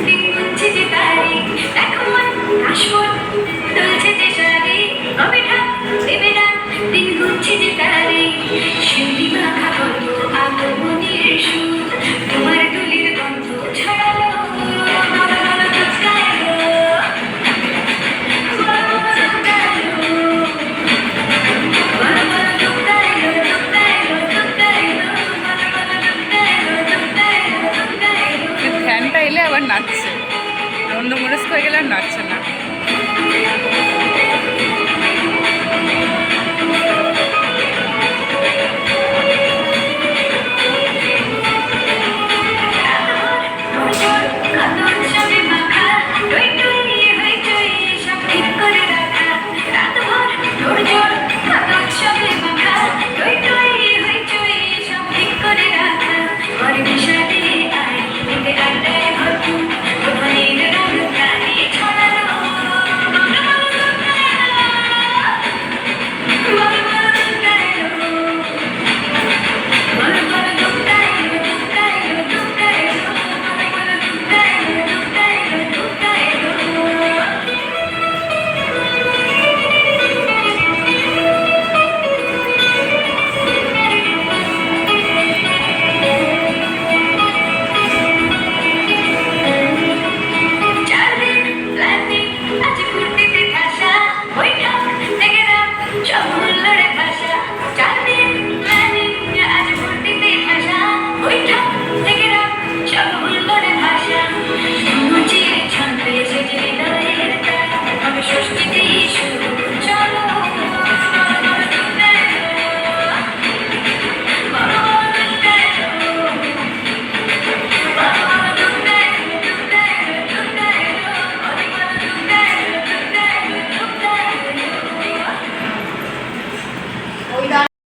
দিন গুনছে যে তারিখ, দেখো মন আসবো তুলছে যে শাড়ি, কবে ঢাক দেবে ডাক, দিন গুনছে যে তারিখ, শিউলি মাখা গন্ধ আগমনের সুর, তোমার ডুলির গন্ধ ছড়ালো, বলো বলো দুধটা এলো, বলো বলো দুধটা এলো, বলো বলো দুধটা এলো, দুধটা এলো, দুধটা এলো, বলো বলো দুধটা এলো, দুধটা এলো, দুধটা এলো। ফ্যানটা এলে আবার নাচছে, অন্য মনস্ক হয়ে গেলে আর নাচছে না।